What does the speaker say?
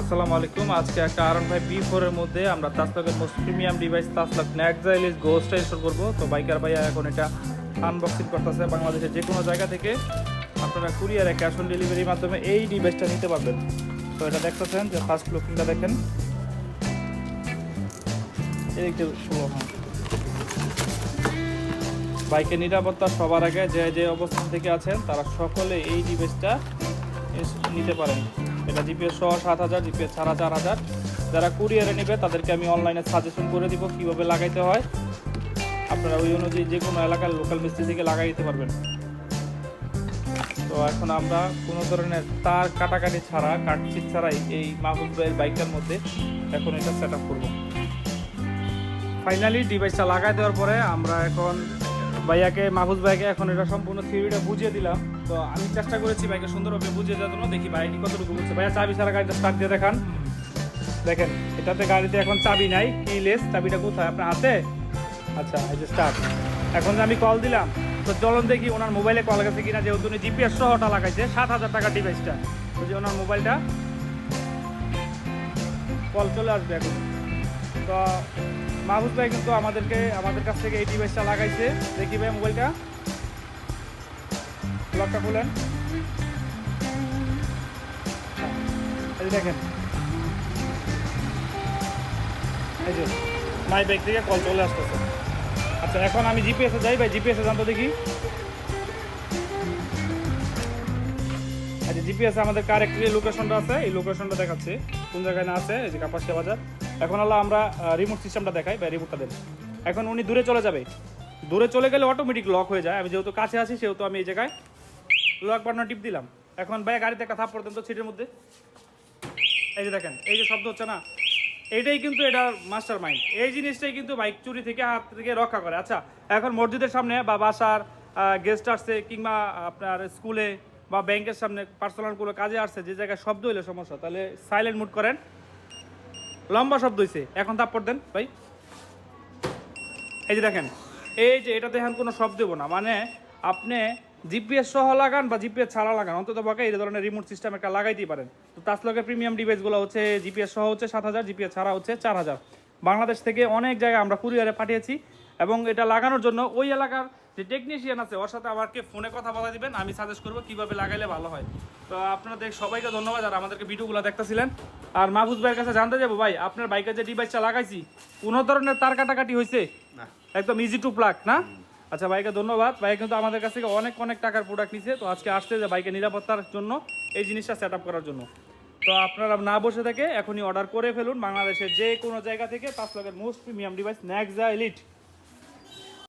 আসসালামু আলাইকুম। আজকে একটা R15 B4 এর মধ্যে আমরা তাসলকের মোস্ট প্রিমিয়াম ডিভাইস তাসলক নেক্সা এলিট গোস্টটা ইনস্টল করবো। তো বাইকার ভাইয়া এখন এটা আনবক্সিং করতেছে। বাংলাদেশের যে কোনো জায়গা থেকে আপনারা কুরিয়ারে ক্যাশ অন ডেলিভারির মাধ্যমে এই ডিভাইসটা নিতে পারবেন। তো এটা দেখতেছেন যে ফার্স্ট লুকিংটা দেখেন, এদিকে বাইকের নিরাপত্তা সবার আগে যে অবস্থান থেকে আছেন তারা সকলে এই ডিভাইসটা নিতে পারেন। এটা জিপিএস সহ 7000, জিপিএস ছাড়া 4000। যারা কুরিয়ারে নেবে তাদেরকে আমি অনলাইনে সাজেশন করে দিব কীভাবে লাগাইতে হয়। আপনারা ওই অনুযায়ী যে কোনো এলাকার লোকাল মিস্ত্রি থেকে লাগাই দিতে পারবেন। তো এখন আমরা কোনো ধরনের তার কাটাকাটি ছাড়া, কাটচিট ছাড়াই এই মাহবুব ভাইয়ের বাইকের মধ্যে এখন এটা সেট আপ করবো। ফাইনালি ডিভাইসটা লাগাই দেওয়ার পরে আমরা এখন মাহফুজ ভাইকে এখন এটা সম্পূর্ণ থিওরিটা বুঝিয়ে দিলাম। তো আমি চেষ্টা করেছি বাইকে সুন্দরভাবে বুঝিয়ে দেওয়ার জন্য। দেখি ভাই কতটুকু বুঝছে। ভাইয়া চাবি ছাড়া গাড়িটা স্টার্ট দিয়ে দেখান। দেখেন এটাতে গাড়িতে এখন চাবি নাই, কিলেস। চাবিটা কোথায়? আপনার হাতে? আচ্ছা, এই যে স্টার্ট। এখন যে আমি কল দিলাম, তো চলুন দেখি ওনার মোবাইলে কল গেছে কিনা। যেহেতু উনি জিপিএস সহটা লাগাইছে 7000 টাকার ডিভাইসটা, তো যে ওনার মোবাইলটা কল চলে আসবে এখন। তো মাহফুজ ভাই কিন্তু আমাদের কাছ থেকে এই ডিভাইসটা লাগাইছে। দেখি ভাই মোবাইলটা, লকটা খুলেন। এই দেখেন, এই যে মাই ব্যাগ থেকে কল চলে আসতেছে। আচ্ছা, এখন আমি জিপিএসে যাই। ভাই জিপিএসে জানতো দেখি। আচ্ছা, জিপিএসে আমাদের কার একটি লোকেশনটা আছে, এই লোকেশনটা দেখাচ্ছে কোন জায়গায় না আছে। এই যে কাপাসিয়া বাজার। এখন হলো আমরা রিমোট সিস্টেমটা দেখাই। ভাই রিমোটটা দেন। এখন উনি দূরে চলে যাবে। দূরে চলে গেলে অটোমেটিক লক হয়ে যায়। আমি যেহেতু কাছে আছি সেহেতু আমি এই জায়গায় লক বাটন টিপ দিলাম। এখন ভাই গাড়িতে একটা থাপ্পড় দেন তো সিটের মধ্যে। এই যে দেখেন, এই যে শব্দ হচ্ছে না, এইটাই কিন্তু এটা মাস্টার মাইন্ড। এই জিনিসটাই কিন্তু বাইক চুরি থেকে হাত থেকে রক্ষা করে। আচ্ছা, এখন মসজিদের সামনে বা বাসার গেস্ট আসছে, কিংবা আপনার স্কুলে বা ব্যাংকের সামনে পার্সোনাল কোনো কাজে আসছে, যে জায়গায় শব্দ হইলে সমস্যা, তাহলে সাইলেন্ট মুড করেন। লম্বা শব্দ হয়েছে, এখন থাপ্পড় দেন ভাই। এই যে দেখেন, এই যে এটাতে এখন কোনো শব্দ দেবো না। মানে আপনি জিপিএস সহ লাগান বা জিপিএস ছাড়া লাগান, অন্তত পক্ষে এই ধরনের রিমোট সিস্টেম একটা লাগাইতেই পারেন। তো তাসলকের প্রিমিয়াম ডিভাইসগুলো হচ্ছে জিপিএস সহ হচ্ছে 7000, জিপিএস ছাড়া হচ্ছে 4000। বাংলাদেশ থেকে অনেক জায়গায় আমরা কুরিয়ারে পাঠিয়েছি, এবং এটা লাগানোর জন্য ওই এলাকার যে টেকনিশিয়ান আছে ওর সাথে আমাকে ফোনে কথা বলা দিবেন, আমি সাজেস্ট করবো কীভাবে লাগাইলে ভালো হয়। তো আপনাদের সবাইকে ধন্যবাদ আর আমাদেরকে ভিডিওগুলো দেখতেছিলেন। আর মাহফুজ ভাইয়ের কাছে জানতে যাবো, ভাই আপনার বাইকের যে ডিভাইসটা লাগাইছি কোনো ধরনের তার কাটাকাটি হয়েছে? না, একদম ইজি টু প্লাগ না? আচ্ছা, ভাইকে ধন্যবাদ। ভাই কিন্তু আমাদের কাছ থেকে অনেক টাকার প্রোডাক্ট নিছে। তো আজকে আসছে যে বাইকের নিরাপত্তার জন্য এই জিনিসটা সেট আপ করার জন্য। তো আপনারা না বসে থেকে এখনই অর্ডার করে ফেলুন। বাংলাদেশের যে কোনো জায়গা থেকে তাসলকের most premium device Nexa elite